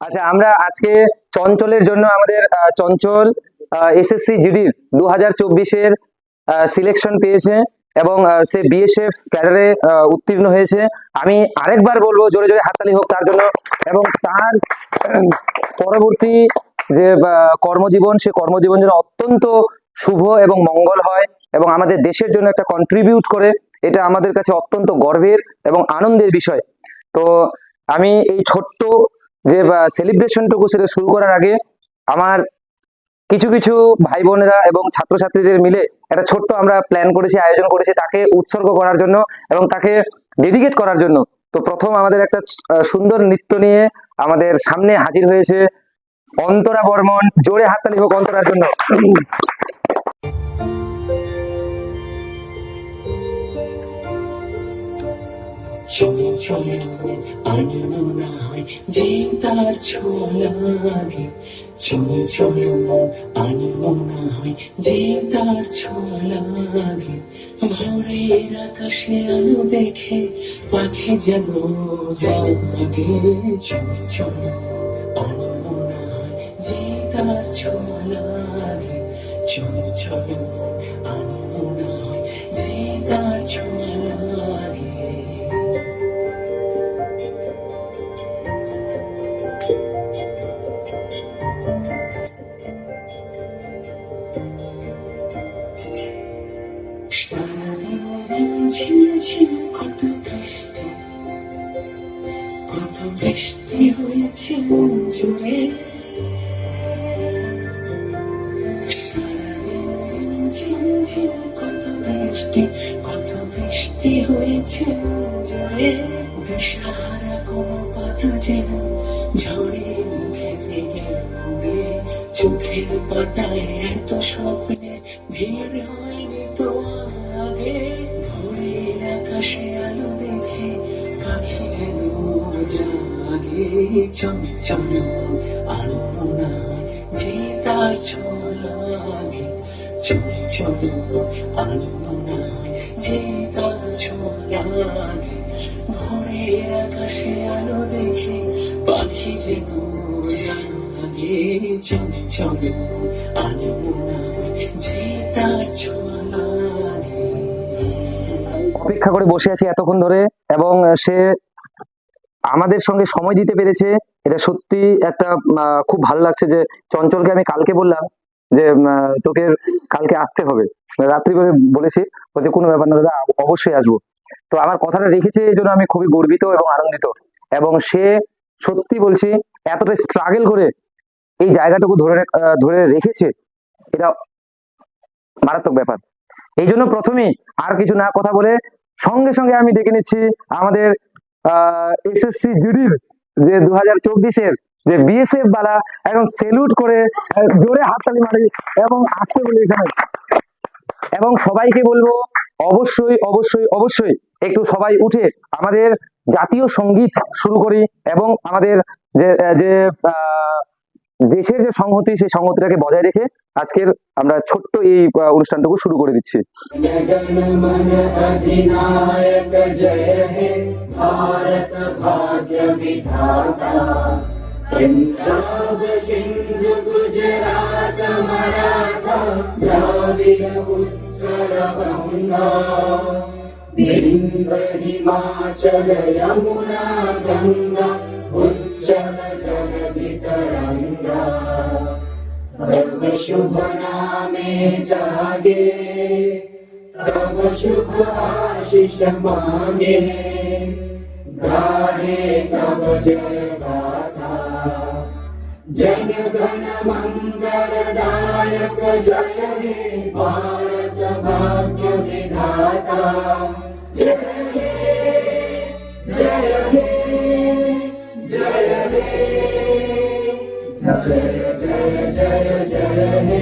আচ্ছা, আমরা আজকে চঞ্চলের জন্য আমাদের চঞ্চল এসএসসি জিডির 2024-এর সিলেকশন পেয়েছে এবং সে বিএসএফ ক্যাডারে উত্তীর্ণ হয়েছে। আমি আরেকবার বলবো জোরে জোরে হাততালি হোক তার জন্য। এবং তার পরবর্তী যে কর্মজীবন, সে কর্মজীবন যেন অত্যন্ত শুভ এবং মঙ্গল হয় এবং আমাদের দেশের জন্য একটা কন্ট্রিবিউট করে, এটা আমাদের কাছে অত্যন্ত গর্বের এবং আনন্দের বিষয়। তো আমি এই ছোট্ট যে সেলিব্রেশনটুকু সেটা শুরু করার আগে আমার কিছু কিছু ভাই বোনেরা এবং ছাত্রছাত্রীদের মিলে একটা ছোট্ট আমরা প্ল্যান করেছি, আয়োজন করেছি তাকে উৎসর্গ করার জন্য এবং তাকে ডেডিকেট করার জন্য। তো প্রথম আমাদের একটা সুন্দর নৃত্য নিয়ে আমাদের সামনে হাজির হয়েছে অন্তরা বর্মন। জোরে হাততালি হোক অন্তরার জন্য। চলে চলে আনন্দ না হয় যে তার ছোঁয়া লাগে, চলে চলে আনন্দ না হয় যে তার ছোঁয়া লাগে। ভোরের আকাশে আলো দেখে পাখি যেন জাগে, চলে চলে আনন্দ না হয় যে তার ছোঁয়া লাগে, চলে চলে আনন্দ না হয় যে তার ছোঁয়া লাগে। ঝিমঝিম কত বৃষ্টি, কত বৃষ্টি হয়েছে মন জুড়ে। ঝিমঝিম কত বৃষ্টি, কত বৃষ্টি হয়েছে মন জুড়ে। দিশাহারা কোনো পাতা যেন ঝড়ে মুখে থেকে উড়ে, চোখের পাতায় এত স্বপ্নে ভিড় হয়নি তো আগে। ভোরের আকাশে আলো দেখে পাখি যেন জাগে, চঞ্চল আনন্দ না হয় যে তার ছোঁয়া লাগে, চঞ্চল আনন্দ না হয় যে তার ছোঁয়া লাগে। ভোরের আকাশে আলো দেখে পাখি যেন জাগে, চঞ্চল আনন্দ না হয় যে তার ছোঁয়া লাগে। অপেক্ষা করে বসে আছি এতক্ষণ ধরে এবং সে আমাদের সঙ্গে সময় দিতে পেরেছে, এটা সত্যি একটা খুব ভালো লাগছে। যে চঞ্চলকে আমি কালকে বললাম যে তোকে কালকে আসতে হবে, রাত্রি করে বলেছি, বলছে কোনো ব্যাপার না দাদা, অবশ্যই আসবো। তো আমার কথাটা রেখেছে, এই জন্য আমি খুবই গর্বিত এবং আনন্দিত। এবং সে সত্যি বলছি এতটা স্ট্রাগল করে এই জায়গাটুকু ধরে রেখেছে, এটা মারাত্মক ব্যাপার। এই জন্য প্রথমেই আর কিছু না কথা বলে সঙ্গে সঙ্গে আমি ডেকে নিচ্ছি আমাদের এসএসসি জিডির যে 2024-এর যে বিএসএফ বালা, এখন সেলুট করে জোরে হাততালি মারি এবং আসতে বলি এখানে। এবং সবাইকে বলবো অবশ্যই অবশ্যই অবশ্যই একটু সবাই উঠে আমাদের জাতীয় সঙ্গীত শুরু করি এবং আমাদের যে যে দেশের যে সংহতি, সেই সংহতিটাকে বজায় রেখে আজকের আমরা ছোট্ট এই অনুষ্ঠানটুকু শুরু করে দিচ্ছি। अधिनायक जय हे भारत भाग्य विधाता, पंजाब सिंध गुजरात मराठा द्राविड उत्कल गंगा, विंध्य हिमाचल यमुना गंगा उज्जल जलधि तरंगा। तव शुभ नामे जागे, तव शुभ आशीष मांगे, गाहे तव जय गाथा। जन गण मंगल दायक जय हे भारत भाग्य विधाता, जय हे जय हे जय हे जय जय जय जय हे।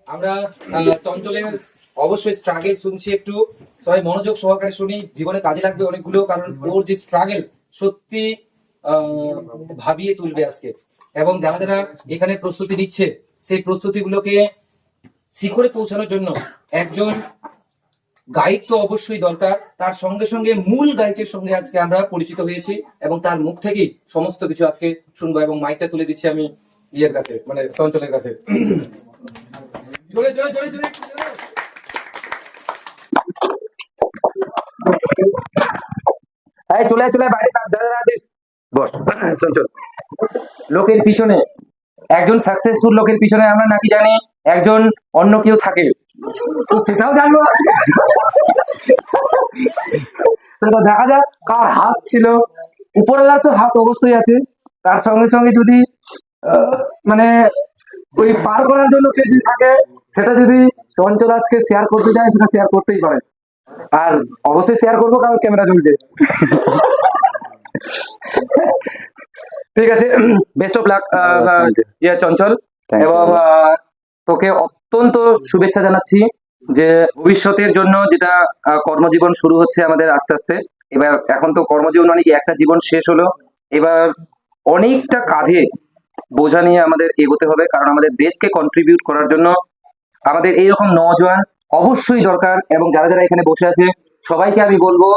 আমরা চঞ্চলের অবশ্যই স্ট্রাগল শুনছি, একটু সবাই মনোযোগ সহকারে শুনি, জীবনে কাজে লাগবে অনেকগুলো, কারণ ওর যে স্ট্রাগল সত্যি ভাবিয়ে তুলবে আজকে। এবং যারা যারা এখানে প্রস্তুতি নিচ্ছে, সেই প্রস্তুতিগুলোকে শিখরে পৌঁছানোর জন্য একজন গাইড তো অবশ্যই দরকার, তার সঙ্গে সঙ্গে মূল গাইডের সঙ্গে আজকে আমরা পরিচিত হয়েছি এবং তার মুখ থেকেই সমস্ত কিছু আজকে শুনবো। এবং মাইকটা তুলে দিচ্ছি আমি ইয়ের কাছে, মানে চঞ্চলের কাছে। জোরে জোরে জোরে জোরে জোরে। এই চলে আয়, চলে আয়, বাইরে দাঁড়া আছিস, বস। চঞ্চল, লোকের পিছনে, একজন সাকসেসফুল লোকের পিছনে আমরা নাকি জানি একজন অন্য কেউ থাকে, তো সেটাও জানবো। তো দেখা যাক কার হাত ছিল। উপরওয়ালার তো হাত অবশ্যই আছে, তার সঙ্গে সঙ্গে যদি মানে ওই পার করার জন্য সে যদি থাকে, সেটা যদি চঞ্চল আজকে শেয়ার করতে চায়, সেটা শেয়ার করতেই পারে। আর অবশ্যই শেয়ার করবো, কারণ ক্যামেরা চলছে। ঠিক আছে, বেস্ট অফ লাক ইয়ে চঞ্চল। Thank you. এবং তোকে অত্যন্ত শুভেচ্ছা জানাচ্ছি যে ভবিষ্যতের জন্য, যেটা কর্মজীবন শুরু হচ্ছে আমাদের আস্তে আস্তে। এবার এখন তো কর্মজীবন অনেক, একটা জীবন শেষ হলো, এবার অনেকটা কাঁধে বোঝা নিয়ে আমাদের এগোতে হবে, কারণ আমাদের দেশকে কন্ট্রিবিউট করার জন্য আমাদের এইরকম নওজোয়ান অবশ্যই দরকার। এবং যারা যারা এখানে বসে আছে সবাইকে আমি বলবো,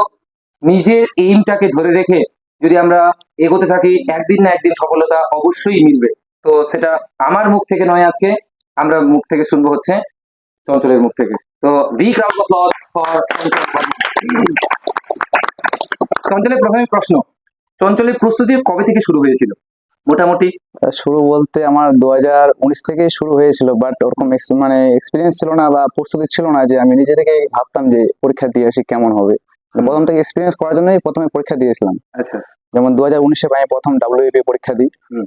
নিজের এইমটাকে ধরে রেখে যদি আমরা এগোতে থাকি, একদিন না একদিন সফলতা অবশ্যই মিলবে। তো সেটা আমার মুখ থেকে নয়, আজকে আমরা মুখ থেকে শুনবো হচ্ছে চঞ্চলের মুখ থেকে। তো big round of applause for চঞ্চলের। প্রথমে প্রশ্ন, চঞ্চলের প্রস্তুতি কবে থেকে শুরু হয়েছিল মোটামুটি? শুরু বলতে আমার 2019 থেকেই শুরু হয়েছিল, বাট ওরকম মানে এক্সপিরিয়েন্স ছিল না বা প্রস্তুতি ছিল না, যে আমি নিজে থেকে ভাবতাম যে পরীক্ষা দিয়ে আসি কেমন হবে। প্রথম থেকে এক্সপিরিয়েন্স করার জন্যই প্রথমে পরীক্ষা দিয়েছিলাম। আচ্ছা, যেমন 2019-এ আমি প্রথম WBP পরীক্ষা দিই। হুম।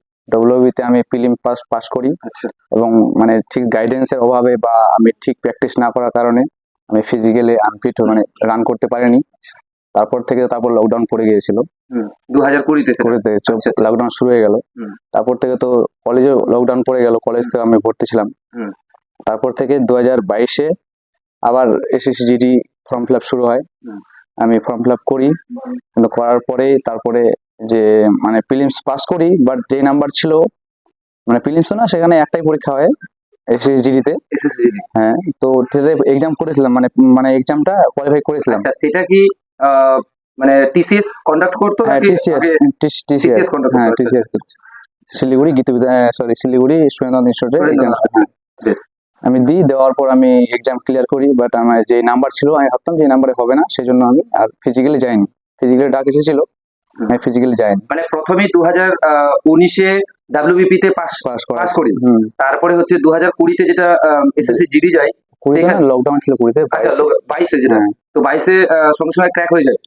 WBP তে আমি প্রিলিম পাস করি, আচ্ছা, এবং মানে ঠিক গাইডেন্সের অভাবে বা আমি ঠিক প্র্যাকটিস না করার কারণে আমি ফিজিক্যালি আনফিট, মানে রান করতে পারিনি। তারপর লকডাউন পড়ে গিয়েছিল। 2020-তে সেটা। কুড়িতে আচ্ছা, আচ্ছা। লকডাউন শুরু হয়ে গেল। হুম। তারপর থেকে তো কলেজে লকডাউন পড়ে গেল, কলেজ থেকে আমি ভর্তি ছিলাম। হুম। তারপর থেকে 2022-এ আবার SSGD ফর্ম ফিল আপ শুরু হয়। হুম। আমি ফর্ম ফিল আপ করি, কিন্তু করার পরেই তারপরে যে মানে প্রিলিমস পাস করি, বাট যে নাম্বার ছিল, মানে প্রিলিমস না, সেখানে একটাই পরীক্ষা হয় SSGD তে। SSGD। হ্যাঁ, তো এক্সাম করেছিলাম, মানে মানে এক্সামটা কোয়ালিফাই করেছিলাম। আচ্ছা, সেটা কি মানে TCS কন্ডাক্ট করতো হ্যাঁ, নাকি TCS আগে TCS conduct হ্যাঁ, করতো? TCS শিলিগুড়ি শিলিগুড়ি স্টুডেন্ট ইনস্টিটিউটে এক্সাম। আচ্ছা, বেশ। আমি দেওয়ার পর আমি এক্সাম ক্লিয়ার করি, বাট আমার যে নাম্বার ছিল আমি ভাবতাম যে নাম্বারে হবে না, সেই জন্য আমি আর ফিজিক্যালি যাইনি। ফিজিক্যালি ডাক এসেছিল, আমি ফিজিক্যালি যাইনি। মানে প্রথমে 2019-এ WBP তে পাস পাস করি, তারপরে হচ্ছে 2020-তে যেটা SSGD যায়, সেখানে লকডাউন ছিল কুড়িতে। আচ্ছা 22-এ যেটা, হ্যাঁ। তো 22-এ সঙ্গে সঙ্গে ক্র্যাক হয়ে যায়।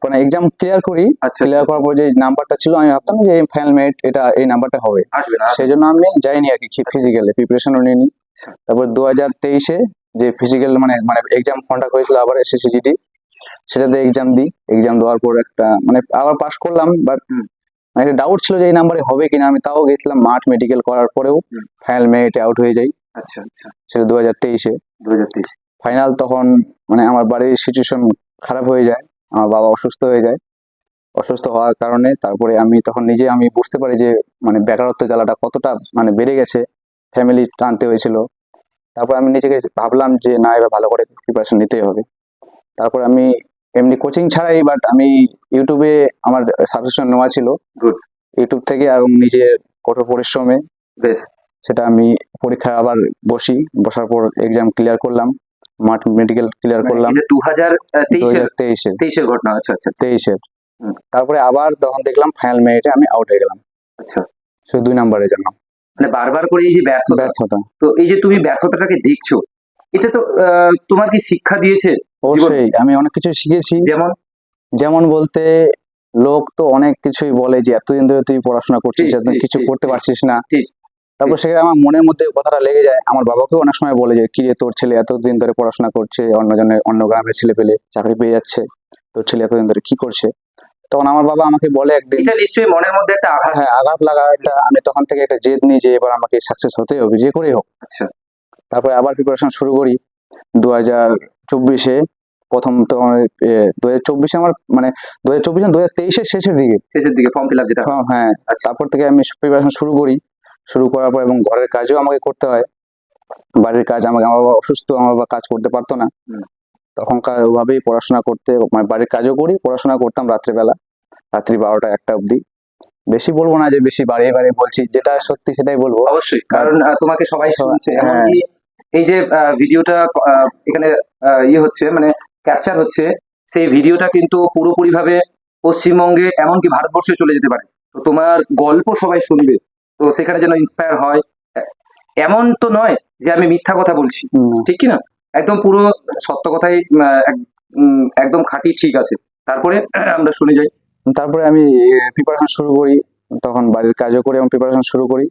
মানে এক্সাম ক্লিয়ার করি, আচ্ছা, ক্লিয়ার করার পর যে নাম্বারটা ছিল আমি ভাবতাম যে ফাইনাল মেরিট এটা এই নাম্বারটা হবে, আসবে না। সেই জন্য আমি যাইনি আর কি, ফিজিক্যালি প্রিপারেশনও নিইনি। আচ্ছা। তারপর 2023-এ যে ফিজিক্যাল মানে মানে এক্সাম কন্ডাক্ট হয়েছিল আবার SSGD, সেটাতে এক্সাম দিই। এক্সাম দেওয়ার পর একটা মানে আবার পাস করলাম, বাট একটা ডাউট ছিল যে এই নাম্বারে হবে কিনা। আমি তাও গেছিলাম মাঠ মেডিকেল করার পরেও ফাইনাল মেরিটে আউট হয়ে যাই। আচ্ছা, আচ্ছা। সেটা 2023-এ 2023 ফাইনাল। তখন মানে আমার বাড়ির সিচুয়েশন খারাপ হয়ে যায়, আমার বাবা অসুস্থ হয়ে যায়। অসুস্থ হওয়ার কারণে তারপরে আমি তখন আমি বুঝতে পারি যে মানে বেকারত্ব জ্বালাটা কতটা মানে বেড়ে গেছে, ফ্যামিলি টানতে হয়েছিল। তারপর আমি নিজেকে ভাবলাম যে না, এবার ভালো করে প্রিপারেশন নিতেই হবে। তারপর আমি এমনি কোচিং ছাড়াই, বাট আমি ইউটিউবে আমার সাবস্ক্রিপশন নেওয়া ছিল। Good. ইউটিউব থেকে এবং নিজের কঠোর পরিশ্রমে বেশ। সেটা আমি পরীক্ষা আবার বসার পর এক্সাম ক্লিয়ার করলাম, মাঠ মেডিকেল ক্লিয়ার করলাম। এটা 2023-এর 2023-এর ঘটনা। আচ্ছা, আচ্ছা, আচ্ছা। 23-এর। হুম। তারপরে আবার তখন দেখলাম ফাইনাল মেরিটে আমি আউট হয়ে গেলাম, আচ্ছা, শুধু 2 নাম্বারের জন্য। মানে বারবার করে এই যে ব্যর্থতা, তো এই যে তুমি ব্যর্থতাটাকে দেখছো, এটা তো তোমার কি শিক্ষা দিয়েছে? অবশ্যই আমি অনেক কিছু শিখেছি। যেমন বলতে, লোক তো অনেক কিছুই বলে যে এতদিন ধরে তুই পড়াশোনা করছিস, ঠিক, এতদিন ঠিক, কিছু ঠিক, করতে ঠিক, পারছিস না। ঠিক, তারপর সেখানে আমার মনের মধ্যে কথাটা লেগে যায়। আমার বাবাকেও অনেক সময় বলে যে কি রে, তোর ছেলে এতদিন ধরে পড়াশোনা করছে, অন্য গ্রামের ছেলে পেলে চাকরি পেয়ে যাচ্ছে, তোর ছেলে এতদিন ধরে কি করছে। তখন আমার বাবা আমাকে বলে একদিন, এটা নিশ্চয়ই মনের মধ্যে একটা আঘাত। হ্যাঁ, আঘাত লাগা একটা। আমি তখন থেকে একটা জেদ নিই যে এবার আমাকে সাকসেস হতেই হবে, যে করেই হোক। আচ্ছা। তারপরে আবার প্রিপারেশন শুরু করি 2024-এ। প্রথম তো 2024-এ আমার মানে 2024 না 2023-এর শেষের দিকে ফর্ম ফিল আপ যেটা। হ্যাঁ। আচ্ছা। তারপর থেকে আমি প্রিপারেশন শুরু করার পর এবং ঘরের কাজও আমাকে করতে হয়। বাড়ির কাজ, আমার বাবা অসুস্থ, আমার বাবা কাজ করতে পারতো না। তখনকার ওভাবেই পড়াশোনা করতে, মানে বাড়ির কাজও করি, পড়াশোনা করতাম রাত্রিবেলা, রাত্রি 12টা 1টা অবধি। বেশি বলবো না যে বেশি বাড়িয়ে বাড়িয়ে বলছি, যেটা সত্যি সেটাই বলবো। অবশ্যই, কারণ তোমাকে সবাই শুনছে, হ্যাঁ। এমনকি এই যে ভিডিওটা এখানে ইয়ে হচ্ছে, মানে ক্যাপচার হচ্ছে, সেই ভিডিওটা কিন্তু পুরোপুরি ভাবে পশ্চিমবঙ্গে এমনকি ভারতবর্ষে চলে যেতে পারে। তো তোমার গল্প সবাই শুনবে, তো সেখানে যেন ইন্সপায়ার হয়। এমন তো নয় যে আমি মিথ্যা কথা বলছি, ঠিক কি না? একদম পুরো সত্য কথাই একদম খাঁটি, ঠিক আছে। তারপরে আমরা শুনে যাই। তারপরে আমি প্রিপারেশন শুরু করি, তখন বাড়ির কাজও করি এবং প্রিপারেশন শুরু করি।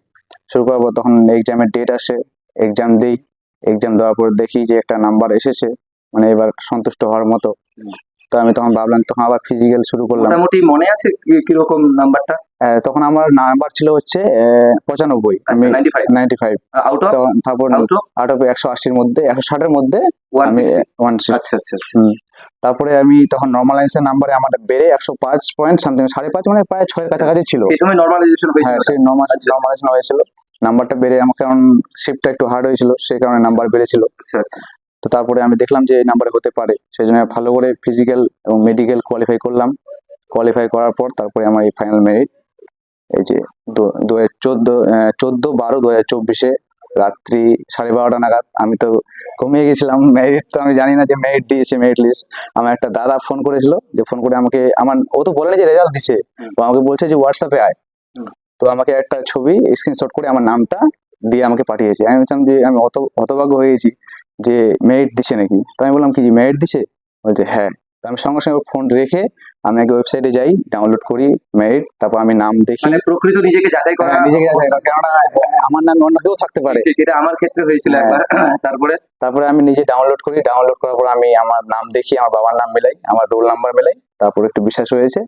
শুরু করার পর তখন এক্সামের ডেট আসে, এক্সাম দিই। এক্সাম দেওয়ার পর দেখি যে একটা নাম্বার এসেছে, মানে এবার সন্তুষ্ট হওয়ার মতো। তো আমি তখন ভাবলাম, তখন আবার ফিজিক্যাল শুরু করলাম। মোটামুটি মনে আছে কিরকম নাম্বারটা? তখন আমার নাম্বার ছিল হচ্ছে 95। আমি 95 আউট অফ তারপর আউট অফ আউট অফ 180-এর মধ্যে, 160-এর মধ্যে আমি 160। 160। আচ্ছা আচ্ছা আচ্ছা। তারপরে আমি তখন নর্মালাইজেশন নাম্বারে আমার বেড়ে 105 পয়েন্ট সামথিং, 5.5, মানে প্রায় 6-এর কাছাকাছি ছিল। সেই সময় নরমালাইজেশন হয়েছিল? হ্যাঁ, সেই আচ্ছা। নর্মালাইজেশন হয়েছিল। নাম্বারটা বেড়ে আমাকে, কারণ শিফটটা একটু হার্ড হয়েছিল, সেই কারণে নাম্বার বেড়েছিল। আচ্ছা আচ্ছা। তো তারপরে আমি দেখলাম যে এই নাম্বারে হতে পারে, সেই জন্য ভালো করে ফিজিক্যাল এবং মেডিকেল কোয়ালিফাই করলাম। কোয়ালিফাই করার পর তারপরে আমার এই ফাইনাল মেরিট, এই যে 14/12/2024 রাত্রি 12:30 নাগাদ। আমি তো ঘুমিয়ে গেছিলাম, মেরিট তো আমি জানি না যে মেরিট দিয়েছে, মেরিট লিস্ট। আমার একটা দাদা ফোন করেছিল, যে ফোন করে আমাকে, ও তো বলেনি যে রেজাল্ট দিছে, তো আমাকে বলছে যে হোয়াটসঅ্যাপে আয়। তো আমাকে একটা ছবি স্ক্রিনশট করে আমার নামটা দিয়ে আমাকে পাঠিয়েছে। আমি বলছিলাম যে আমি হতভাগ্য হয়ে গেছি যে মেরিট দিছে নাকি। তো আমি বললাম কি, যে মেরিট দিছে? বলছে হ্যাঁ। তো আমি সঙ্গে সঙ্গে ফোন রেখে আমি আগে ওয়েবসাইটে যাই, ডাউনলোড করি মেরিট, তারপর আমি নাম দেখি। মানে প্রকৃত নিজেকে যাচাই করা। হ্যাঁ, নিজেকে যাচাই করা, কেননা আমার নাম অন্য কেউ থাকতে পারে। ঠিক, এটা আমার ক্ষেত্রে হয়েছিল হ্যাঁ। একবার। তারপরে আমি নিজে ডাউনলোড করি, ডাউনলোড করার পর আমি আমার নাম দেখি, আমার বাবার নাম মেলাই, আমার রোল নাম্বার মেলাই, তারপর একটু বিশ্বাস হয়েছে।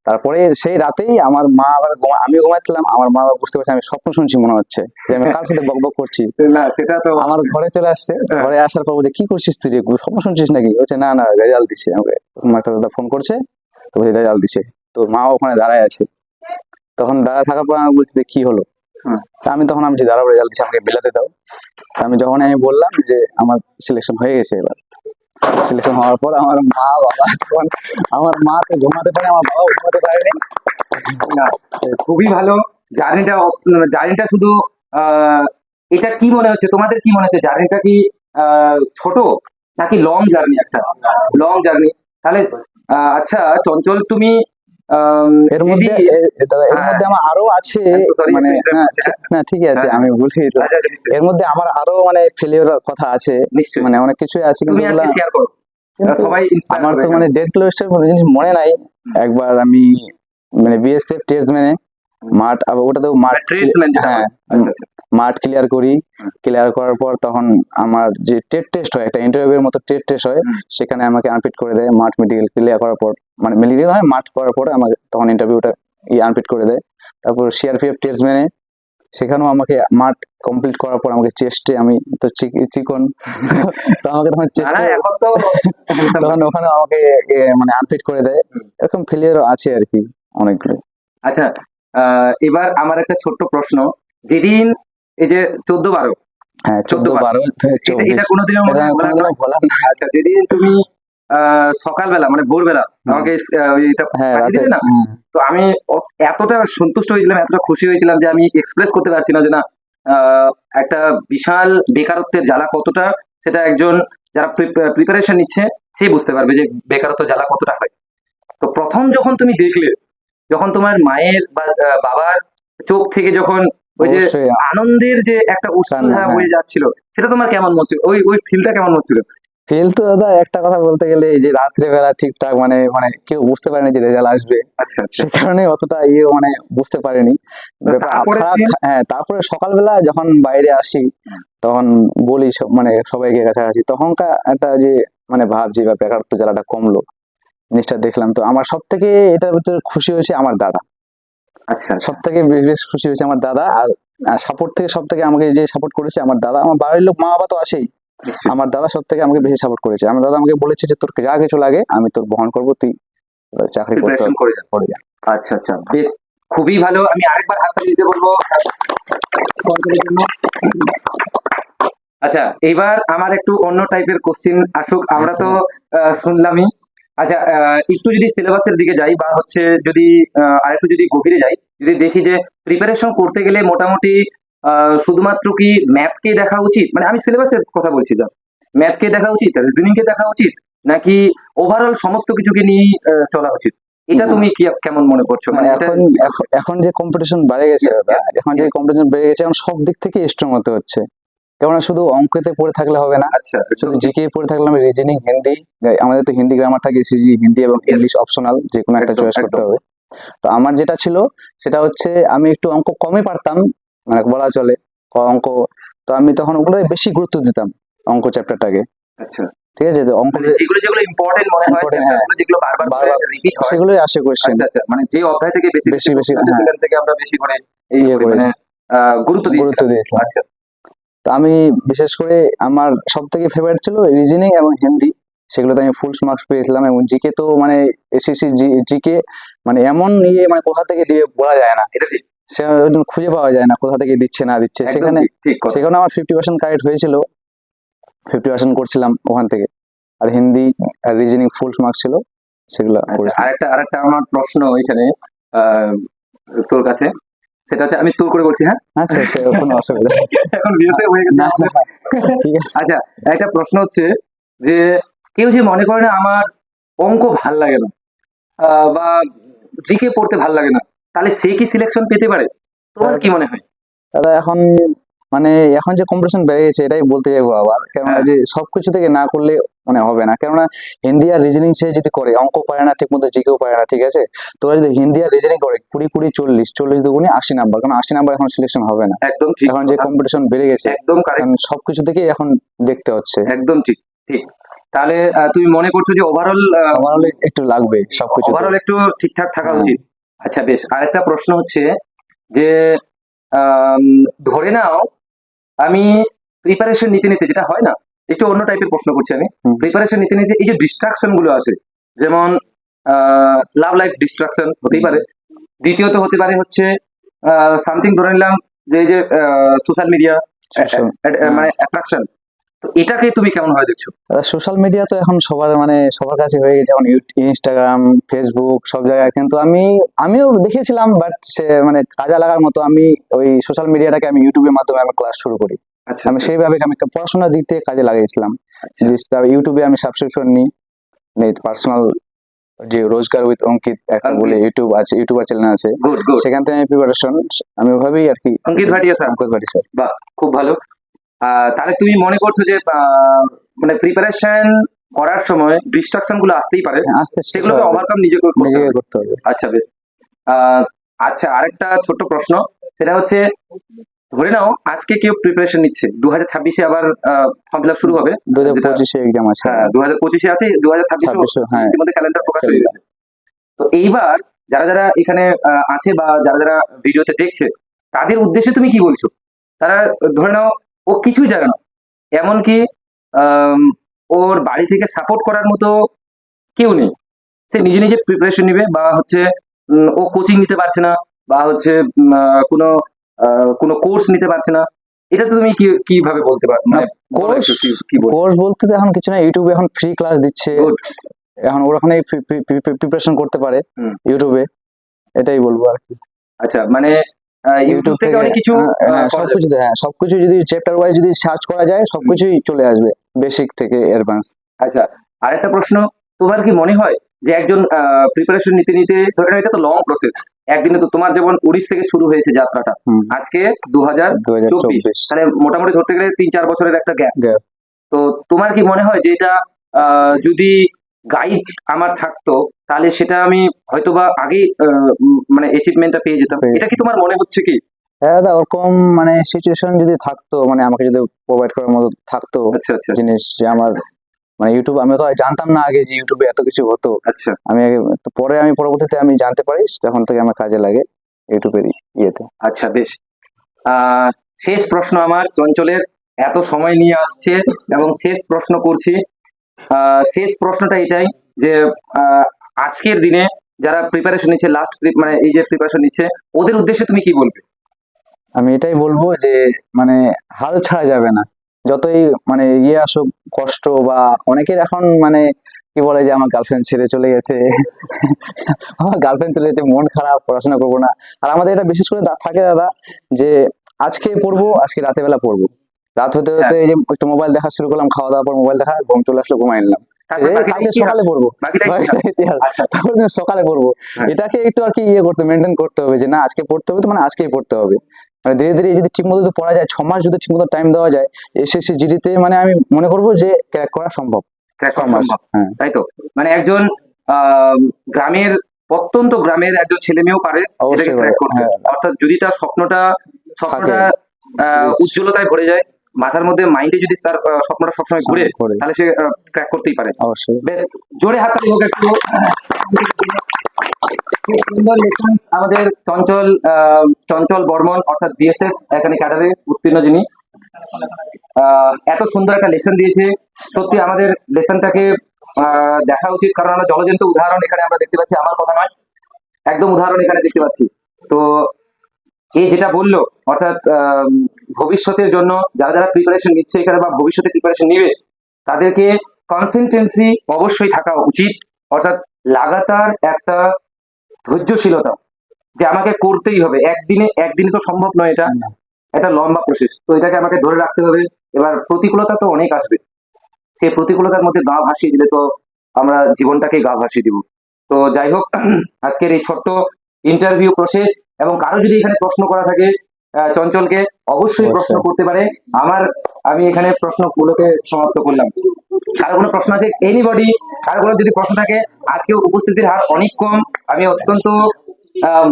তারপরে সেই রাতেই আমার মা আবার আমি ঘুমাচ্ছিলাম, আমার মা আবার বুঝতে পারছে আমি স্বপ্ন শুনছি মনে হচ্ছে, যে আমি কার সাথে বকবক করছি। না, সেটা তো আমার ঘরে চলে আসছে, ঘরে আসার পর বলছে কি করছিস তুই রে, স্বপ্ন শুনছিস নাকি? বলছে না না, রেজাল্ট দিছে আমাকে। তখন একটা দাদা ফোন করছে, তো বলছে রেজাল্ট দিছে। তো মা ওখানে দাঁড়ায় আছে, তখন দাঁড়ায় থাকার পর আমি বলছি যে কি হলো। তা আমি তখন আমি যে দাঁড়াবো, রেজাল্ট দিছে, আমাকে বিলাতে দাও। আমি যখন আমি বললাম যে আমার সিলেকশন হয়ে গেছে, এবার সিলেকশন হওয়ার পর আমার মা বাবা, আমার মা তো ঘুমাতে পারে, আমার বাবা ঘুমাতে পারেনি। না, খুবই ভালো। জার্নিটা শুধু এটা কি মনে হচ্ছে, তোমাদের কি মনে হচ্ছে, জার্নিটা কি ছোট নাকি লং জার্নি? একটা লং জার্নি। তাহলে আচ্ছা চঞ্চল, তুমি এর মধ্যে আমার আরো আছে, মানে না ঠিকই আছে, আমি বলি এর মধ্যে আমার আরো মানে ফেলিওর কথা আছে, নিশ্চয়ই, মানে অনেক কিছুই আছে, তুমি কিন্তু আজকে শেয়ার করো, সবাই inspire আমার হবে তো মানে ডেট ক্লোজের কোনো জিনিস মনে নাই। একবার আমি মানে বিএসএফ ট্রেডসম্যানে মাঠ, ওটা তো মাঠ, ট্রেডসম্যান। হ্যাঁ, আচ্ছা আচ্ছা। মাঠ ক্লিয়ার করি। ক্লিয়ার করার পর তখন আমার যে টেট টেস্ট হয়, একটা ইন্টারভিউ এর মতো টেট টেস্ট হয়, সেখানে আমাকে আনফিট করে দেয়। মাঠ মেডিকেল ক্লিয়ার করার পর, মানে মেডিকেল হয়, মাঠ করার পরে আমাকে তখন ইন্টারভিউটা আনফিট করে দেয়। তারপর সিআরপিএফ ট্রেডসম্যানে, সেখানেও আমাকে মাঠ কমপ্লিট করার পর আমাকে চেস্টে, আমি তো চিকন, তো আমাকে তখন চেস্টে, এখন তো তখন ওখানে আমাকে মানে আনফিট করে দেয়। এরকম ফেলিয়ার আছে আর কি অনেকগুলো। আচ্ছা, এবার আমার একটা ছোট্ট প্রশ্ন। যেদিন এই যে 14/12, হ্যাঁ, 14/12 এটা কোনোদিনও ভোলার না। আচ্ছা, যেদিন তুমি সকালবেলা মানে ভোরবেলা আমাকে এটা হ্যাঁ, পাঠিয়ে দিলে না, তো আমি এতটা সন্তুষ্ট হয়েছিলাম, এতটা খুশি হয়েছিলাম যে আমি এক্সপ্রেস করতে পারছি না যে না, একটা বিশাল বেকারত্বের জ্বালা কতটা, সেটা একজন যারা প্রিপারেশন নিচ্ছে সে বুঝতে পারবে যে বেকারত্ব জ্বালা কতটা হয়। তো প্রথম যখন তুমি দেখলে, যখন তোমার মায়ের বা বাবার চোখ থেকে যখন ওই যে অবশ্যই আনন্দের যে একটা উৎসাহ হয়ে যাচ্ছিল, সেটা তোমার কেমন হচ্ছিল? ওই ফিলটা কেমন হচ্ছিল? ফেল তো দাদা, একটা কথা বলতে গেলে, এই যে রাত্রে বেলা ঠিকঠাক মানে মানে কেউ বুঝতে পারেনি যে রেজাল্ট আসবে, আচ্ছা আচ্ছা। সে কারণে অতটা মানে বুঝতে পারেনি। তারপরে হ্যাঁ, তারপরে সকালবেলা যখন বাইরে আসি, তখন বলি মানে সবাইকে কাছাকাছি, তখনকার একটা যে মানে ভাবছি বা বেকারত্ব জ্বালাটা কমলো, জিনিসটা দেখলাম। তো আমার সব থেকে এটার ভিতরে খুশি হয়েছে আমার দাদা। আচ্ছা, সব থেকে বেশ খুশি হয়েছে আমার দাদা। আর সাপোর্ট থেকে সব থেকে আমাকে যে সাপোর্ট করেছে আমার দাদা। আমার বাড়ির লোক, মা বাবা তো আছেই, আমার দাদা সব থেকে আমাকে বেশি সাপোর্ট করেছে। আমার দাদা আমাকে বলেছে যে তোর যা কিছু লাগে আমি তোর বহন করবো, তুই চাকরি করে যা। আচ্ছা আচ্ছা, বেশ, খুবই ভালো। আমি আরেকবার হাততালি দিতে বলবো। আচ্ছা, এবার আমার একটু অন্য টাইপের কোশ্চিন আসুক, আমরা তো শুনলামই। আচ্ছা, একটু যদি সিলেবাসের দিকে যাই বা হচ্ছে যদি আরেকটু যদি গভীরে যাই, যদি দেখি যে প্রিপারেশন করতে গেলে মোটামুটি শুধুমাত্র কি ম্যাথকে দেখা উচিত, মানে আমি সিলেবাসের কথা বলছি, জাস্ট ম্যাথকে দেখা উচিত, রিজনিং কে দেখা উচিত, নাকি ওভারঅল সমস্ত কিছুকে নিয়ে চলা উচিত? এটা না। তুমি কি কেমন মনে করছো? মানে মানে এটা এখন যে কম্পিটিশন বেড়ে গেছে Yes, দাদা, yes, এখন যে yes. কম্পিটিশন বেড়ে গেছে, এখন সব দিক থেকে স্ট্রং হতে হচ্ছে। কেননা শুধু অঙ্কেতে পড়ে থাকলে হবে না, আচ্ছা, শুধু জিকে পড়ে থাকলে আমি রিজনিং, হিন্দি, আমাদের তো হিন্দি গ্রামার থাকে, এসএসজি হিন্দি এবং Yes. ইংলিশ অপশনাল, যে কোনো একটা একদম, চয়েস করতে একদম। হবে। তো আমার যেটা ছিল সেটা হচ্ছে আমি একটু অঙ্ক কমই পারতাম, মানে বলা চলে অঙ্ক। তো আমি তখন ওগুলো বেশি গুরুত্ব দিতাম, অঙ্ক চ্যাপ্টারটাকে। আচ্ছা, ঠিক আছে, তো অঙ্ক মানে যেগুলো যেগুলো ইম্পর্টেন্ট মনে হয়, Important, chapter গুলো যেগুলো বারবার বারবার রিপিট হয়, সেগুলোই আসে কোয়েশ্চেন। আচ্ছা আচ্ছা, মানে যে অধ্যায় থেকে বেশি বেশি বেশি, আছে হ্যাঁ, সেখান থেকে আমরা বেশি করে এই ইয়ে করে মানে গুরুত্ব গুরুত্ব দিয়েছিলাম। দিয়েছিলাম। আচ্ছা, তো আমি বিশেষ করে আমার সব থেকে ফেভারিট ছিল রিজনিং এবং হিন্দি, সেগুলোতে আমি ফুল মার্কস পেয়েছিলাম। এবং জিকে তো মানে এসএসসি জিকে মানে এমন ইয়ে, মানে কোথা থেকে দিয়ে বলা যায় না, এটা ঠিক, সে ওইদিন খুঁজে পাওয়া যায় না কোথা থেকে দিচ্ছে না দিচ্ছে। একদম সেখানে ঠিক, ঠিক কথা। সেখানে আমার 50% কারেক্ট হয়েছিল, 50% করছিলাম ওখান থেকে। আর হিন্দি আর রিজনিং ফুল মার্কস ছিল, সেগুলো আচ্ছা, করেছিলাম। আরেকটা আমার প্রশ্ন এখানে আহ, তোর কাছে, সেটা হচ্ছে, আমি তোর করে বলছি, হ্যাঁ? আচ্ছা আচ্ছা, কোনো অসুবিধা নেই। এখন বিএসএ হয়ে গেছে না, আমাদের। ঠিক আছে। আচ্ছা, একটা প্রশ্ন হচ্ছে যে কেউ যে মনে করে না আমার অঙ্ক ভাল লাগে না, বা জিকে পড়তে ভাল লাগে না, তাহলে সে কি সিলেকশন পেতে পারে? তোমার কি মনে হয়? দাদা এখন মানে এখন যে কম্পিটিশন বেড়ে গেছে, এটাই বলতে যাবো আবার, কেননা হ্যাঁ। যে সবকিছু থেকে না করলে মানে হবে না। কেননা হিন্দি আর রিজনিং সে যদি করে, অঙ্ক পারে না ঠিক মতো, জিকেও পারে না, ঠিক আছে, তোরা যদি হিন্দি আর রিজনিং করে 20-20-40 দুগুণে 80 নাম্বার, কারণ 80 নাম্বার এখন সিলেকশন হবে না। একদম ঠিক এখন যে কথা, কম্পিটিশন বেড়ে গেছে, একদম কারেক্ট, কারণ সবকিছু থেকে এখন দেখতে হচ্ছে, একদম ঠিক, ঠিক। তাহলে তুমি মনে করছো যে ওভারঅল আমার একটু লাগবে সবকিছু। ওভারঅল একটু ঠিকঠাক থাকা হ্যাঁ। উচিত। আচ্ছা, বেশ। আরেকটা প্রশ্ন হচ্ছে যে আম, ধরে নাও আমি প্রিপারেশন নিতে নিতে, যেটা হয় না, একটু অন্য টাইপের প্রশ্ন করছি আমি। হুম। প্রিপারেশন নিতে নিতে এই যে ডিস্ট্রাকশন গুলো আসে, যেমন লাভ লাইফ ডিস্ট্রাকশন হতেই পারে, দ্বিতীয়ত হতে পারে হচ্ছে সামথিং, ধরে নিলাম যে এই যে সোশ্যাল মিডিয়া মানে অ্যাট্রাকশন, তো এটাকে তুমি কেমন হয় দেখছো? সোশ্যাল মিডিয়া তো এখন সবার মানে সবার কাছে হয়ে গেছে, যেমন ইনস্টাগ্রাম, ফেসবুক, সব জায়গায়। কিন্তু আমিও দেখেছিলাম, বাট সে মানে কাজে লাগার মতো আমি ওই সোশ্যাল মিডিয়াটাকে আমি ইউটিউবের মাধ্যমে আমি ক্লাস শুরু করি। আচ্ছা, আমি আচ্ছা, সেইভাবে আমি একটা পড়াশোনার দিক থেকে কাজে লাগিয়েছিলাম, আচ্ছা, যে ইউটিউবে আমি সাবস্ক্রিপশন নিই, পার্সোনাল যে রোজগার উইথ অঙ্কিত একটা অঙ্কিত। বলে ইউটিউব আছে, ইউটিউবার চ্যানেল আছে, গুড গুড, সেখান থেকে আমি প্রিপারেশন আমি ওইভাবেই আর কি। অঙ্কিত ভাটিয়া স্যার, অঙ্কিত ভাটি স্যার। বাহ, খুব ভালো। তাহলে তুমি মনে করছো যে মানে প্রিপারেশন করার সময় ডিস্ট্রাকশন গুলো আসতেই পারে, হ্যাঁ, আস্তে আস্তে সেগুলোকে সব ওভারকাম নিজেকে করতে নিজেকে হবে। করতে হবে। আচ্ছা, বেশ। আহ, আচ্ছা, আরেকটা ছোট্ট প্রশ্ন, সেটা হচ্ছে ধরে নাও আজকে কেউ প্রিপারেশন নিচ্ছে, 2026-এ আবার ফর্ম ফিল আপ শুরু হবে, 2025-এ এক্সাম আছে। হ্যাঁ 2025-এ আছে, 2026-এও 26, হ্যাঁ। ইতিমধ্যে ক্যালেন্ডার প্রকাশ হয়ে গেছে। তো এইবার যারা যারা এখানে আছে বা যারা যারা ভিডিওতে দেখছে, তাদের উদ্দেশ্যে তুমি কি বলছো? তারা ধরে নাও ও কিছুই জানে না, এমনকি আম, ওর বাড়ি থেকে সাপোর্ট করার মতো কেউ নেই, সে নিজে নিজে প্রিপারেশন নিবে, বা হচ্ছে ও কোচিং নিতে পারছে না, বা হচ্ছে কোনো কোর্স নিতে পারছে না, এটা তুমি কিভাবে বলতে পারো, মানে বলো একটু কি বলছো? কোর্স বলতে তো এখন কিছু না, ইউটিউবে এখন ফ্রি ক্লাস দিচ্ছে, Good. এখন ওখানে প্রিপারেশন করতে পারে হুম। ইউটিউবে, এটাই বলবো আর কি। আচ্ছা, মানে ইউটিউব থেকে অনেক কিছু হ্যাঁ, করা যাবে। সবকিছু, হ্যাঁ সবকিছু যদি চ্যাপ্টার ওয়াইজ যদি সার্চ করা যায়, সবকিছুই চলে আসবে, বেসিক থেকে অ্যাডভান্স। আচ্ছা, আরেকটা প্রশ্ন, তোমার কি মনে হয় যে একজন প্রিপারেশন নিতে নিতে, ধরে নাও এটা তো লং প্রসেস, একদিনে তো তোমার যেমন 19 থেকে শুরু হয়েছে যাত্রাটা, হুম। আজকে 2024, 2024 তাহলে মোটামুটি ধরতে গেলে 3-4 বছরের একটা গ্যাপ। Gap. তো তোমার কি মনে হয় যে এটা যদি গাইড আমার থাকতো, তাহলে সেটা আমি হয়তোবা আগে মানে অ্যাচিভমেন্টটা পেয়ে যেতাম, এটা কি তোমার মনে হচ্ছে কি? হ্যাঁ দাদা, ওরকম মানে সিচুয়েশন যদি থাকতো, মানে আমাকে যদি প্রোভাইড করার মতো থাকতো আচ্ছা, আচ্ছা, জিনিস, যে আমার মানে ইউটিউব, আমি তো জানতাম না আগে যে ইউটিউবে এত কিছু হতো। আচ্ছা, আমি তো পরে আমি পরবর্তীতে আমি জানতে পারি, তখন থেকে আমার কাজে লাগে ইউটিউবের ইয়েতে। আচ্ছা, বেশ। শেষ প্রশ্ন আমার চঞ্চলের, এত সময় নিয়ে আসছে এবং শেষ প্রশ্ন করছি। শেষ প্রশ্নটা এটাই যে আজকের দিনে যারা প্রিপারেশন নিচ্ছে, লাস্ট মানে এই যে প্রিপারেশন নিচ্ছে, ওদের উদ্দেশ্যে তুমি কি বলবে? আমি এটাই বলবো যে মানে হাল ছাড়া যাবে না, যতই মানে ইয়ে আসুক কষ্ট বা অনেকের এখন মানে কি বলে যে আমার গার্লফ্রেন্ড ছেড়ে চলে গেছে আমার গার্লফ্রেন্ড চলে গেছে, মন খারাপ, পড়াশোনা করবো না। আর আমাদের এটা বিশেষ করে থাকে দাদা, যে আজকে পড়বো, আজকে রাতে বেলা পড়বো, রাত হতে হতে এই যে একটু মোবাইল দেখা শুরু করলাম, খাওয়া দাওয়ার পর মোবাইল দেখা, ঘুম চলে আসলো, ঘুমাই নিলাম, তারপর এই বাকিটা কালকে ইতিহাস। সকালে পড়বো, বাকিটা ইতিহাস। বাকিটা ইতিহাস। আচ্ছা। তারপর দিন সকালে পড়বো। হ্যাঁ। এটাকে একটু আর কি ইয়ে করতে, মেনটেন করতে হবে যে না আজকে পড়তে হবে, তো মানে আজকেই পড়তে হবে। মানে ধীরে ধীরে যদি ঠিক মতো যদি পড়া যায়, 6 মাস যদি ঠিক মতো টাইম দেওয়া যায়, এসএসসি জিডিতে মানে আমি মনে করবো যে ক্র্যাক করা সম্ভব। ক্র্যাক 6 করা মাস, সম্ভব, হ্যাঁ তাই তো? মানে একজন গ্রামের, প্রত্যন্ত গ্রামের একজন ছেলে মেয়েও পারে এটাকে অবশ্যই ক্র্যাক পারে, করতে। হ্যাঁ। অর্থাৎ যদি তার স্বপ্নটা থাকে। উজ্জ্বলতায় ভরে যায়, মাথার মধ্যে মাইন্ডে যদি তার স্বপ্নটা সবসময় ঘুরে, ঘুরে। তাহলে সে ক্র্যাক করতেই পারে। অবশ্যই। বেশ, জোরে হাততালি হোক একটু। খুব সুন্দর লেসন আমাদের চঞ্চল বর্মন, অর্থাৎ বিএসএফ এখানে ক্যাডারে উত্তীর্ণ যিনি, এত সুন্দর একটা লেসন দিয়েছে। সত্যি আমাদের লেসনটাকে দেখা উচিত, কারণ আমরা জলজন্ত উদাহরণ এখানে আমরা দেখতে পাচ্ছি, আমার কথা নয়, একদম উদাহরণ এখানে দেখতে পাচ্ছি। তো এই যেটা বললো, অর্থাৎ ভবিষ্যতের জন্য যারা যারা প্রিপারেশন নিচ্ছে এখানে বা ভবিষ্যতে প্রিপারেশন নিবে, তাদেরকে কনসিস্টেন্সি অবশ্যই থাকা উচিত, অর্থাৎ লাগাতার একটা ধৈর্যশীলতা, যে আমাকে করতেই হবে, একদিনে তো সম্ভব নয়, এটা একটা লম্বা প্রসেস, তো এটাকে আমাকে ধরে রাখতে হবে। এবার প্রতিকূলতা তো অনেক আসবে, সেই প্রতিকূলতার মধ্যে গা ভাসিয়ে দিলে তো আমরা জীবনটাকেই গা ভাসিয়ে দিব। তো যাই হোক, আজকের এই ছোট্ট ইন্টারভিউ প্রসেস, এবং কারো যদি এখানে প্রশ্ন করা থাকে চঞ্চলকে অবশ্যই প্রশ্ন অবশ্যই। করতে পারে। আমি এখানে প্রশ্নগুলোকে সমাপ্ত করলাম। কারো কোনো প্রশ্ন আছে? এনিবডি, কারো কোনো যদি প্রশ্ন থাকে? আজকে উপস্থিতির হার অনেক কম, আমি অত্যন্ত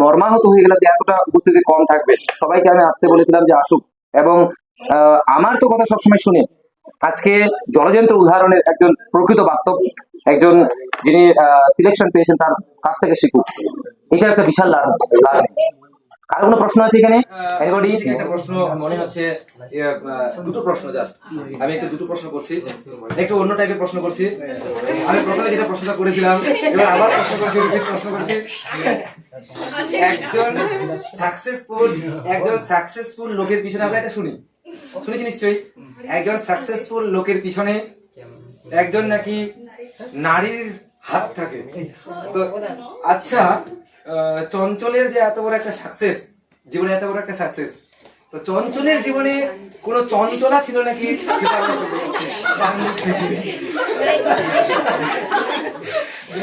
মর্মাহত হয়ে গেলাম যে এতটা উপস্থিতি কম থাকবে। সবাইকে আমি আসতে বলেছিলাম যে আসুক, এবং আমার তো কথা সবসময় শুনে আজকে জলযন্ত্র উদাহরণের একজন প্রকৃত বাস্তব একজন যিনি সিলেকশন পেয়েছেন, তার কাছ থেকে শিখুক, এটা একটা বিশাল লাভ। কারো কোনো প্রশ্ন আছে এখানে? এনিবডি? একটা প্রশ্ন মনে হচ্ছে, দুটো প্রশ্ন জাস্ট, আমি একটু দুটো প্রশ্ন করছি, একটু অন্য টাইপের প্রশ্ন করছি। আমি প্রথমে যেটা প্রশ্নটা করেছিলাম, এবার আবার প্রশ্ন করছি। একজন সাকসেসফুল লোকের পিছনে, আমরা এটা শুনেছি নিশ্চয়ই, একজন সাকসেসফুল লোকের পিছনে একজন নাকি নারীর হাত থাকে। তো আচ্ছা, চঞ্চলের যে এত বড় একটা সাকসেস, জীবনে এত বড় একটা সাকসেস, তো চঞ্চলের জীবনে কোন চঞ্চলা ছিল নাকি?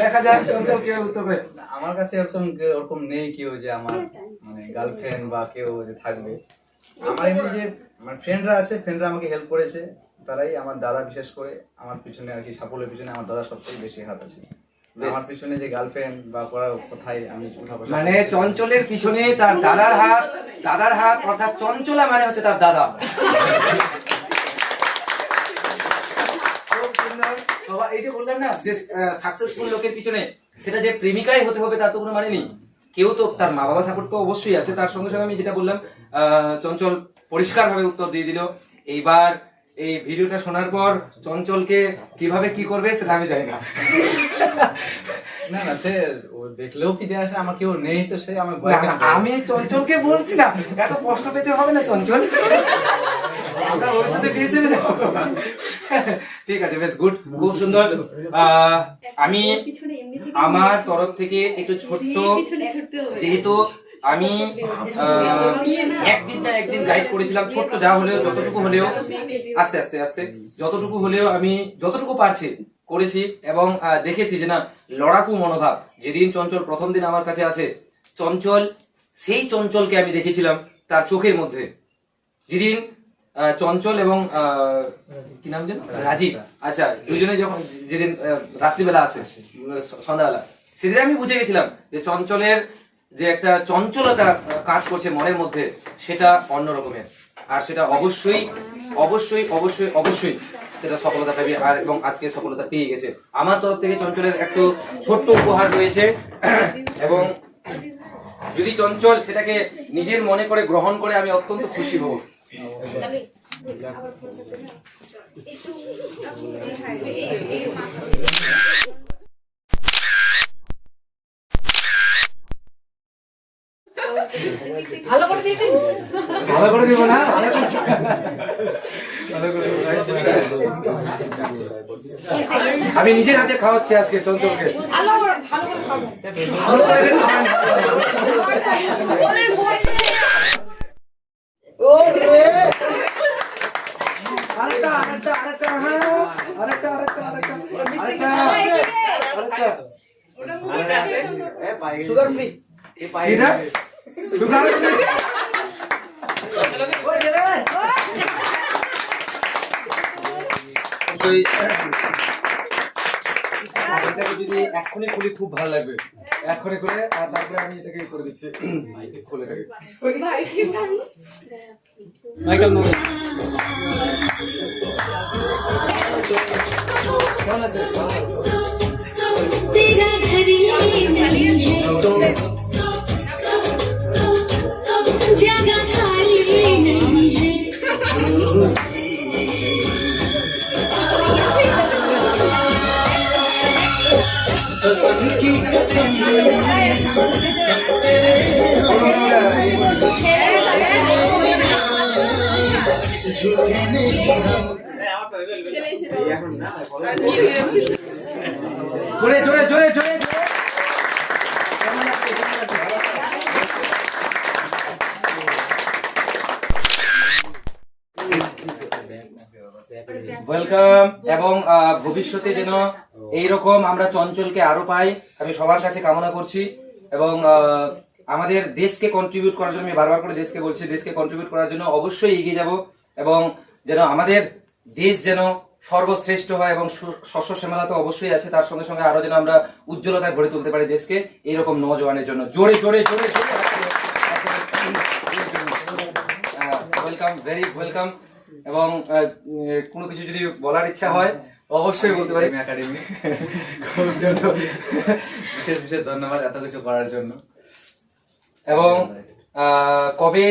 দেখা যাক চঞ্চল কেউ উত্তর পায়। আমার কাছে ওরকম নেই কেউ যে আমার মানে গার্লফ্রেন্ড বা কেউ যে থাকবে। আমার এমনি যে আমার ফ্রেন্ডরা আছে, ফ্রেন্ডরা আমাকে হেল্প করেছে, তারাই আমার দাদা, বিশেষ করে আমার পিছনে আর কি, সাফল্যের পিছনে আমার দাদা সবথেকে বেশি হাত আছে। আমার পিছনে যে গার্লফ্রেন্ড বা করার কোথায় আমি উঠা বসা মানে চঞ্চলের পিছনে তার দাদার হাত, অর্থাৎ চঞ্চলা মানে হচ্ছে তার দাদা। এই যে বললাম না যে সাকসেসফুল লোকের পিছনে, সেটা যে প্রেমিকাই হতে হবে তার তো কোনো মানে নেই, কেউ তো তার মা বাবা সাপোর্ট তো অবশ্যই আছে। তার সঙ্গে সঙ্গে আমি যেটা বললাম, চঞ্চল পরিষ্কার ভাবে উত্তর দিয়ে দিল। এইবার এই ভিডিওটা শোনার পর চঞ্চলকে কিভাবে কি করবে সেটা আমি জানি না। না না, সে ও দেখলেও কি যায় আসে, আমার কেউ নেই তো সে আমার আমি চঞ্চলকে বলছি না, এত কষ্ট পেতে হবে না চঞ্চল, আমরা ভবিষ্যতে পেয়ে যাবো। ঠিক আছে, বেশ গুড, খুব সুন্দর। আমি আমার তরফ থেকে একটু ছোট্ট, যেহেতু আমি একদিন না একদিন গাইড করেছিলাম, ছোট্ট যা হলেও, যতটুকু হলেও, আস্তে আস্তে আস্তে যতটুকু হলেও আমি যতটুকু পারছি করেছি, এবং দেখেছি যে না, লড়াকু মনোভাব। যেদিন চঞ্চল প্রথম দিন আমার কাছে আসে, সেই চঞ্চলকে আমি দেখেছিলাম তার চোখের মধ্যে। যেদিন চঞ্চল এবং কি নাম যেন, রাজীব, আচ্ছা, দুজনে যখন যেদিন রাত্রিবেলা আসে, সন্ধ্যাবেলা, সেদিন আমি বুঝে গেছিলাম যে চঞ্চলের যে একটা চঞ্চলতা কাজ করছে মনের মধ্যে, সেটা অন্য রকমের, আর সেটা অবশ্যই অবশ্যই অবশ্যই অবশ্যই সেটা সফলতা পাবে। আর এবং আজকে সফলতা পেয়ে গেছে। আমার তরফ থেকে চঞ্চলের একটু ছোট্ট উপহার রয়েছে, এবং যদি চঞ্চল সেটাকে নিজের মনে করে গ্রহণ করে, আমি অত্যন্ত খুশি হব। ভালো করে দিয়ে দিন। ভালো করে দিব না, ভালো করে দিব। আমি নিজের হাতে খাওয়াচ্ছি আজকে চঞ্চলকে। ভালো করে খাবেন। ভালো করে খাওয়ান। বলে বসে। আরেকটা, হ্যাঁ, আরেকটা। সুগার ফ্রি কি না? Sugar free. ওই এটাকে যদি এক্ষুনি খুলি খুব ভালো লাগবে, এক্ষুনি খুলে আর তারপরে আমি এটাকে করে দিচ্ছি, খুলে রাখি। মাইকেল নোবেল কেমন আছে? तेरा घर ये नहीं है जगह खाली नहीं है कसम की कसम জোরে জোরে জোরে জোরে ওয়েলকাম। এবং ভবিষ্যতে যেন এইরকম আমরা চঞ্চলকে আরো পাই, আমি সবার কাছে কামনা করছি। এবং আমাদের দেশকে কন্ট্রিবিউট করার জন্য, আমি বারবার করে দেশকে বলছি, দেশকে কন্ট্রিবিউট করার জন্য অবশ্যই এগিয়ে যাব এবং যেন আমাদের দেশ যেন সর্বশ্রেষ্ঠ হয় এবং শস্য শ্যামলা তো অবশ্যই আছে, তার সঙ্গে সঙ্গে আরো যেন আমরা উজ্জ্বলতায় ভরে তুলতে পারি দেশকে এইরকম নওজওয়ানের জন্য। জোরে জোরে জোরে জোরে ওয়েলকাম, ভেরি ওয়েলকাম। এবং কোনো কিছু যদি বলার ইচ্ছা হয় অবশ্যই বলতে পারি। একাডেমি বিশেষ ধন্যবাদ এত কিছু করার জন্য। এবং কবে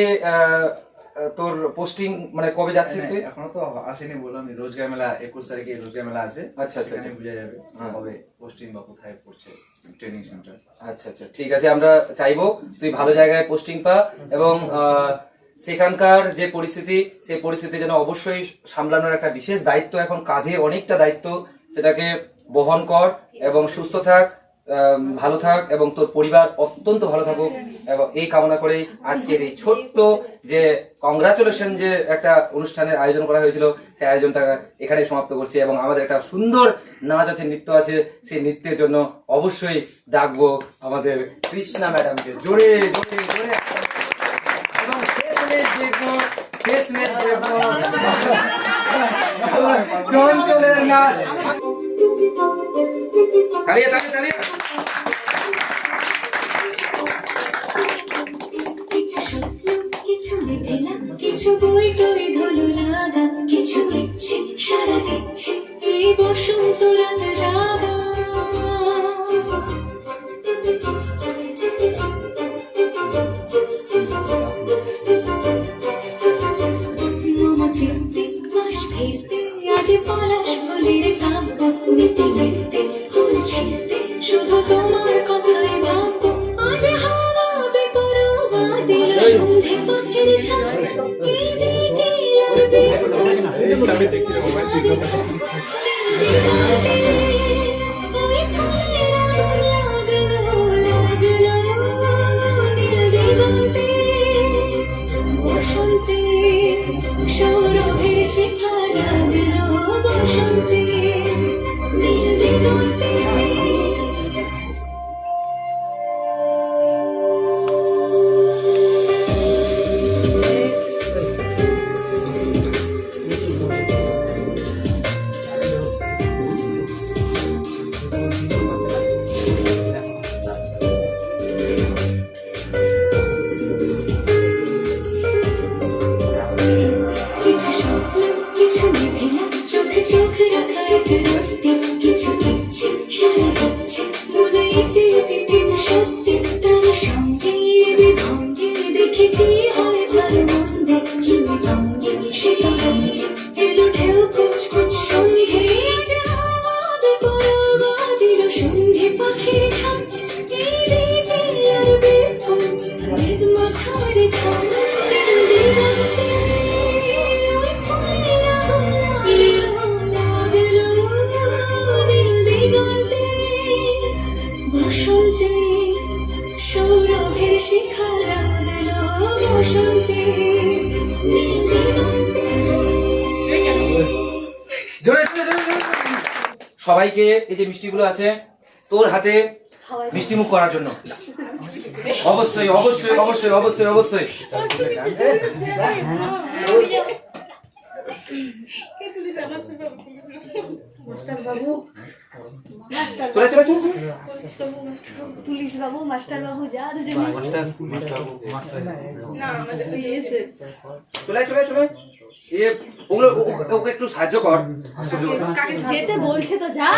তোর পোস্টিং, মানে কবে যাচ্ছিস তুই? এখনো তো আসেনি, বললাম রোজগার মেলা 21 তারিখে রোজগার মেলা আছে। আচ্ছা আচ্ছা আচ্ছা, বুঝে যাবে কবে পোস্টিং বা কোথায় পড়ছে ট্রেনিং সেন্টার। আচ্ছা আচ্ছা, ঠিক আছে। আমরা চাইবো তুই ভালো জায়গায় পোস্টিং পা এবং সেখানকার যে পরিস্থিতি, সেই পরিস্থিতি যেন অবশ্যই সামলানোর একটা বিশেষ দায়িত্ব এখন কাঁধে, অনেকটা দায়িত্ব, সেটাকে বহন কর এবং সুস্থ থাক, ভালো থাক এবং তোর পরিবার অত্যন্ত ভালো থাকুক। এবং এই কামনা করেই আজকের এই ছোট্ট যে কংগ্রাচুলেশন যে একটা অনুষ্ঠানের আয়োজন করা হয়েছিল, সেই আয়োজনটা এখানে সমাপ্ত করছি। এবং আমাদের একটা সুন্দর নাচ আছে, নৃত্য আছে, সেই নৃত্যের জন্য অবশ্যই ডাকবো আমাদের কৃষ্ণা ম্যাডামকে। জোরে জোরে জোরে। এবং শেষ ম্যাচ দেখবো চঞ্চলের নাচ। তাড়িয়ে তাড়িয়ে তাড়িয়ে। কিছু লিখে না, কিছু বই টই ধুলো লাগা, কিছু দিচ্ছে সারা দিচ্ছে এই বসন্ত রাত জাগা। মম চিনতে মাস ফিরতে আজ পলাশ ফুলের কাব্য নিতে নিতে ফুল ছিঁড়তে শুধু তোমার কথাই ভাববো। আজ হাওয়া বেপরোয়া দিল সন্ধে পথের সাথে এই দিকে লাগবে ওই ফুলের আলো লাগলো নীল দিগন্তে বসন্তে সৌরভে শিখা জাগলো বসন্তে নীল দিগন্তে। সবাইকে এই যে মিষ্টিগুলো আছে তোর হাতে মিষ্টি মুখ করার জন্য। অবশ্যই অবশ্যই অবশ্যই অবশ্যই অবশ্যই। মাস্টার বাবু চলে চলে চলে পুলিশ বাবু মাস্টার বাবু যা না আমাদের ওই এসে চলে চলে চলে এ ওগুলো ওকে একটু সাহায্য কর। যেতে বলছে তো যা